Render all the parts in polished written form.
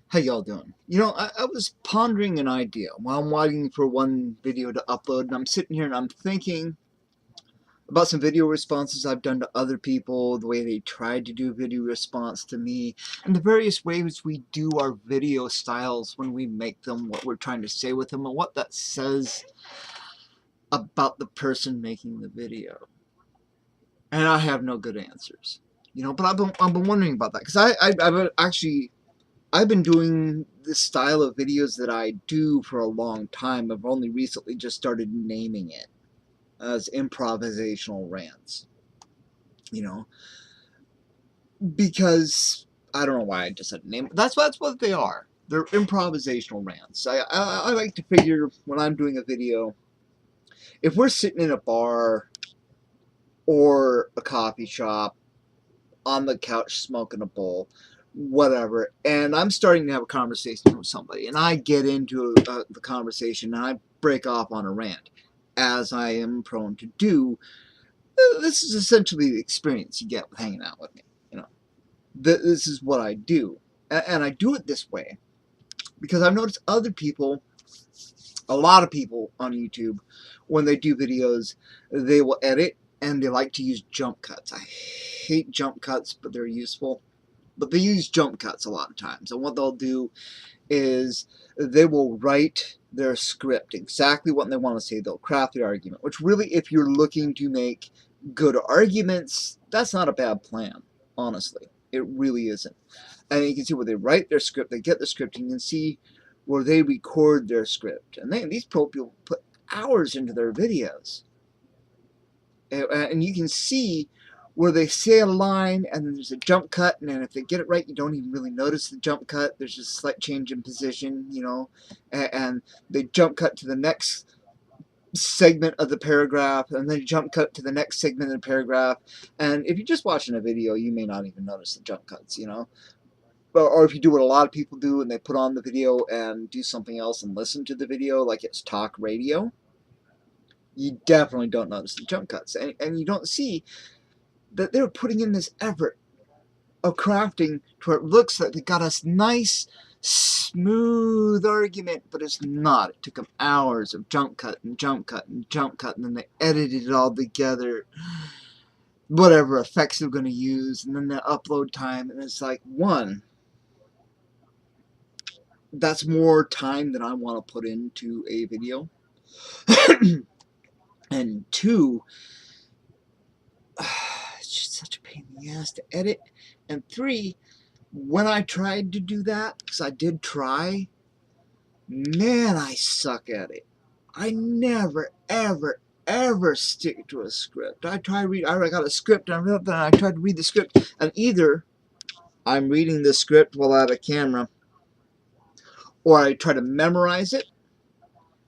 How y'all doing? I was pondering an idea while I'm waiting for one video to upload, and I'm sitting here and I'm thinking about some video responses I've done to other people, the way they tried to do video response to me, and the various ways we do our video styles when we make them, what we're trying to say with them, and what that says about the person making the video. And I have no good answers. But I've been wondering about that, because I've been doing this style of videos that I do for a long time. I've only recently just started naming it as improvisational rants, you know, because I don't know why I just said name. That's what they are. They're improvisational rants. I like to figure when I'm doing a video, if we're sitting in a bar or a coffee shop on the couch smoking a bowl, whatever, and I'm starting to have a conversation with somebody, and I get into the conversation, and I break off on a rant, as I am prone to do. This is essentially the experience you get with hanging out with me. This is what I do, and I do it this way because I've noticed other people, a lot of people on YouTube, when they do videos, they will edit and they like to use jump cuts. I hate jump cuts, but they're useful. But they use jump cuts a lot of times. And what they'll do is they will write their script, exactly what they want to say. They'll craft their argument, which really, if you're looking to make good arguments, that's not a bad plan, honestly. It really isn't. And you can see where they write their script, they get the script, and you can see where they record their script. And these pro people put hours into their videos. And you can see where they say a line and then there's a jump cut, and then if they get it right, you don't even really notice the jump cut. There's just a slight change in position, and they jump cut to the next segment of the paragraph, and then jump cut to the next segment of the paragraph. And if you're just watching a video, you may not even notice the jump cuts, or if you do what a lot of people do and they put on the video and do something else and listen to the video like it's talk radio, you definitely don't notice the jump cuts. And you don't see that they're putting in this effort of crafting to where it looks like they got a nice, smooth argument, but it's not. It took them hours of jump cut and jump cut and jump cut, and then they edited it all together, whatever effects they're going to use, and then the upload time, and it's like, one, that's more time than I want to put into a video, and two, it's just such a pain in the ass to edit, and three, when I tried to do that, because I did try, man, I suck at it. I never, ever, ever stick to a script. I got a script, and I tried to read the script, and either I'm reading the script while at a camera, or I try to memorize it,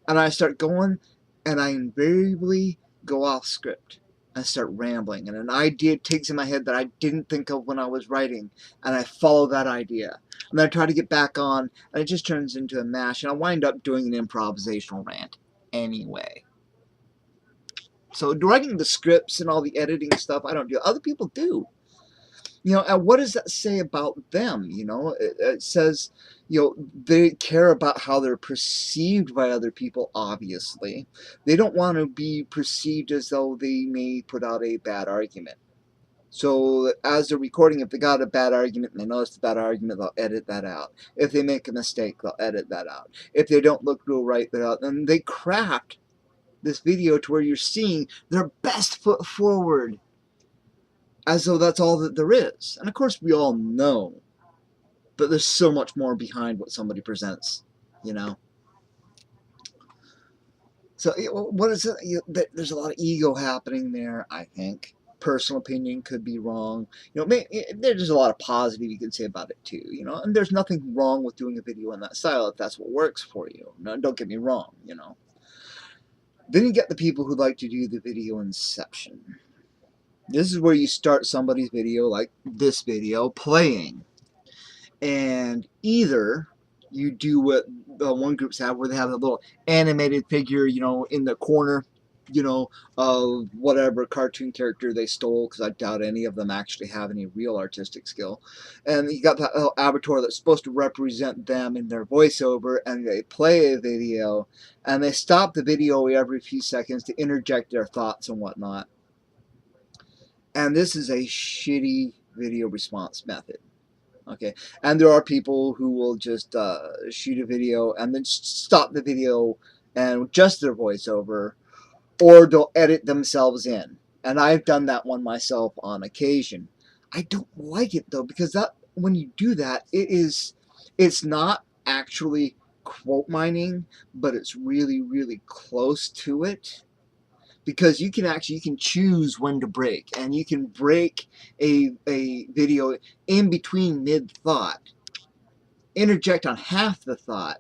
and I start going, and I invariably go off script. I start rambling, and an idea takes in my head that I didn't think of when I was writing, and I follow that idea. And then I try to get back on, and it just turns into a mash, and I wind up doing an improvisational rant anyway. So writing the scripts and all the editing stuff, I don't do. Other people do. And what does that say about them? It says, they care about how they're perceived by other people, obviously. They don't want to be perceived as though they may put out a bad argument. So as they're recording, if they got a bad argument and they notice the bad argument, they'll edit that out. If they make a mistake, they'll edit that out. If they don't look real right, then they craft this video to where you're seeing their best foot forward, as though that's all that there is. And of course we all know, but there's so much more behind what somebody presents, So what is it? There's a lot of ego happening there, I think. Personal opinion could be wrong. There's a lot of positive you can say about it too, and there's nothing wrong with doing a video in that style if that's what works for you. No, don't get me wrong, Then you get the people who like to do the video inception. This is where you start somebody's video, like this video, playing. And either you do what the one groups have, where they have a little animated figure, in the corner, you know, of whatever cartoon character they stole, because I doubt any of them actually have any real artistic skill. And you got that little avatar that's supposed to represent them in their voiceover, and they play a video, and they stop the video every few seconds to interject their thoughts and whatnot. And this is a shitty video response method. Okay, and there are people who will just shoot a video and then stop the video and just their voiceover, or they'll edit themselves in. And I've done that one myself on occasion. I don't like it though, because that when you do that, it's not actually quote mining, but it's really, really close to it. Because you can choose when to break, and you can break a video in between mid thought, interject on half the thought,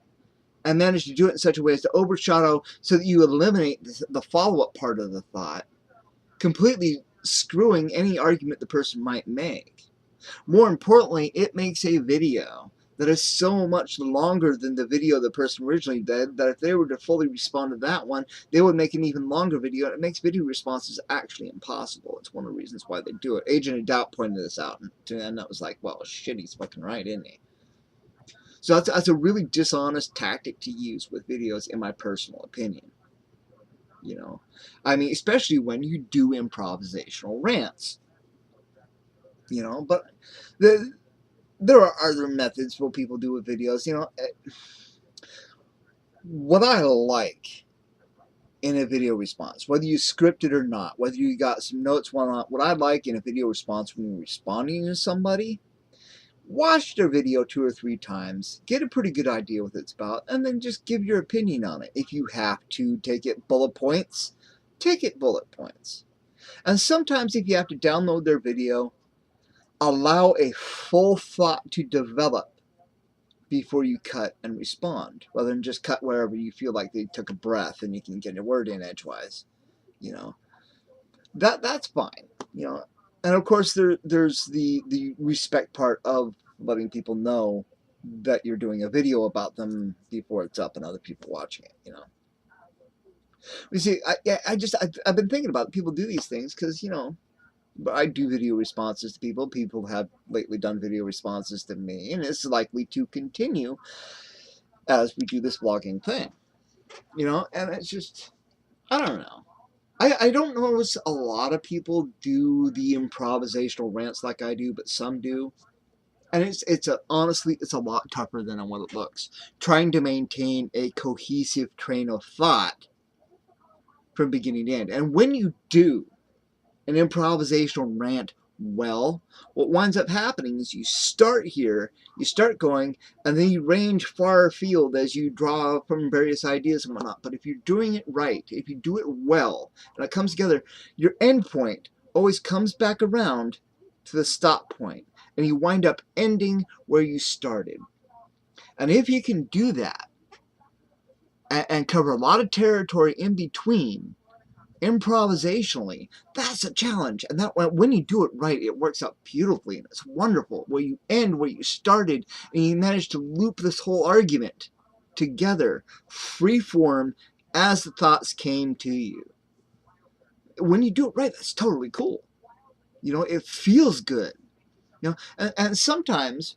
and manage to do it in such a way as to overshadow so that you eliminate the follow-up part of the thought, completely screwing any argument the person might make. More importantly, it makes a video that is so much longer than the video the person originally did that if they were to fully respond to that one, they would make an even longer video, and it makes video responses actually impossible. It's one of the reasons why they do it. Agent of Doubt pointed this out, and that was like, well, shit, he's fucking right, isn't he? So that's a really dishonest tactic to use with videos, in my personal opinion. You know, I mean, especially when you do improvisational rants. You know, but there are other methods what people do with videos. You know, what I like in a video response, whether you script it or not, whether you got some notes, what I like in a video response when you're responding to somebody, watch their video 2 or 3 times, get a pretty good idea what it's about, and then just give your opinion on it. If you have to take it bullet points, take it bullet points. And sometimes if you have to download their video, allow a full thought to develop before you cut and respond, rather than just cut wherever you feel like they took a breath and you can get a word in edgewise. You know, that's fine. You know, and of course there's the respect part of letting people know that you're doing a video about them before it's up and other people watching it. You know, you see, I've been thinking about people do these things because, you know, but I do video responses to people. People have lately done video responses to me, and it's likely to continue as we do this vlogging thing. You know, and it's just, I don't know. I don't know if a lot of people do the improvisational rants like I do, but some do. And honestly, it's a lot tougher than what it looks. Trying to maintain a cohesive train of thought from beginning to end. And when you do an improvisational rant well, what winds up happening is you start here, you start going, and then you range far afield as you draw from various ideas and whatnot. But if you're doing it right, if you do it well, and it comes together, your end point always comes back around to the stop point, and you wind up ending where you started. And if you can do that, and cover a lot of territory in between, improvisationally, that's a challenge. And that when you do it right, it works out beautifully, and it's wonderful. Where you end where you started, and you manage to loop this whole argument together, freeform, as the thoughts came to you. When you do it right, that's totally cool. You know, it feels good. You know, and sometimes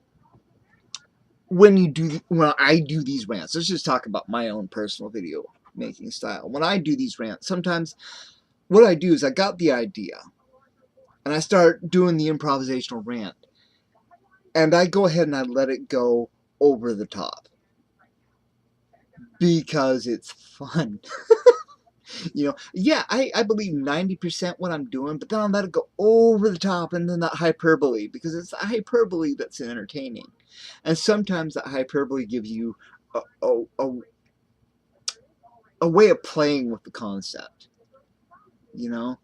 when I do these rants, let's just talk about my own personal video making style. When I do these rants, sometimes what I do is I got the idea, and I start doing the improvisational rant, and I go ahead and I let it go over the top because it's fun. You know, yeah, I believe 90% what I'm doing, but then I'll let it go over the top, and then that hyperbole, because it's the hyperbole that's entertaining. And sometimes that hyperbole gives you a way of playing with the concept, you know?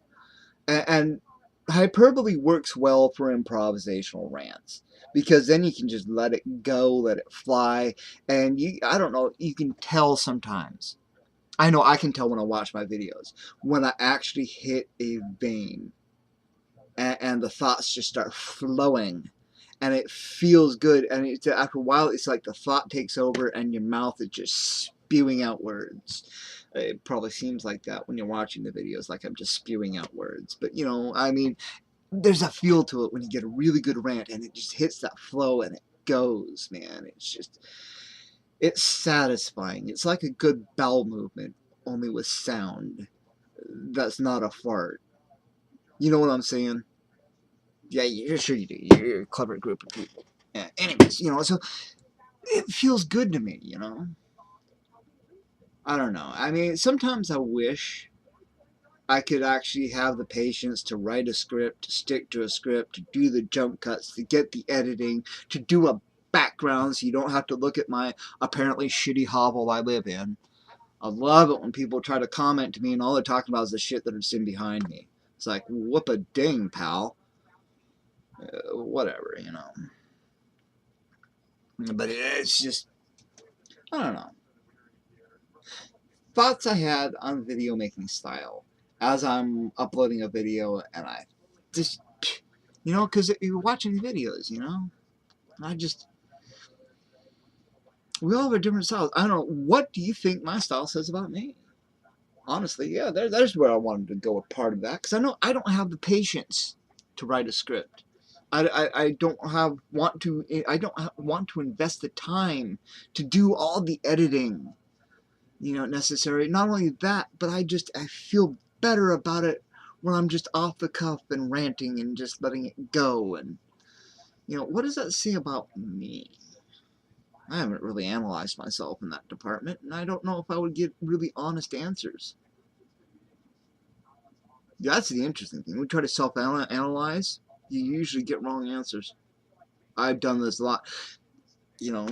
And hyperbole works well for improvisational rants, because then you can just let it go, let it fly, and I don't know, you can tell sometimes. I know I can tell when I watch my videos, when I actually hit a vein, and the thoughts just start flowing, and it feels good, and after a while, it's like the thought takes over, and your mouth is just spewing out words. It probably seems like that when you're watching the videos, like I'm just spewing out words. But, you know, I mean, there's a feel to it when you get a really good rant and it just hits that flow and it goes, man. It's just, it's satisfying. It's like a good bowel movement, only with sound. That's not a fart. You know what I'm saying? Yeah, you're sure you do. You're a clever group of people. Yeah, anyways, you know, so it feels good to me, you know? I don't know. I mean, sometimes I wish I could actually have the patience to write a script, to stick to a script, to do the jump cuts, to get the editing, to do a background so you don't have to look at my apparently shitty hovel I live in. I love it when people try to comment to me and all they're talking about is the shit that is in behind me. It's like, whoop a ding, pal. Whatever, you know. But it's just, I don't know. Thoughts I had on video making style as I'm uploading a video and I just, you know, because you're watching videos, you know. I just, we all have a different styles. I don't know. What do you think my style says about me? Honestly, yeah, there's where I wanted to go with part of that because I know I don't have the patience to write a script. I don't want to invest the time to do all the editing, you know, necessary. Not only that, but I feel better about it when I'm just off the cuff and ranting and just letting it go. And you know, what does that say about me? I haven't really analyzed myself in that department, and I don't know if I would get really honest answers. That's the interesting thing. When we try to self-analyze, you usually get wrong answers. I've done this a lot. You know,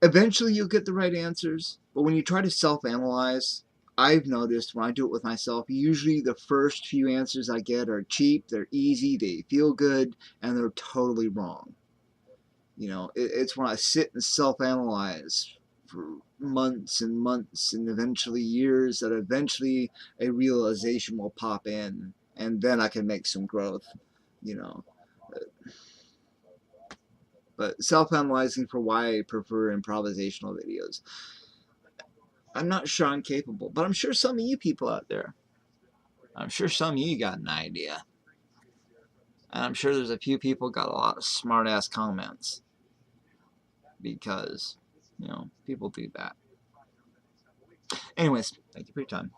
eventually you'll get the right answers, but when you try to self-analyze, I've noticed when I do it with myself, usually the first few answers I get are cheap, they're easy, they feel good, and they're totally wrong. You know, it's when I sit and self-analyze for months and months and eventually years that eventually a realization will pop in and then I can make some growth, you know. But self-analyzing for why I prefer improvisational videos. I'm not sure I'm capable, but I'm sure some of you people out there, I'm sure some of you got an idea. And I'm sure there's a few people got a lot of smart-ass comments because, you know, people do that. Anyways, thank you for your time.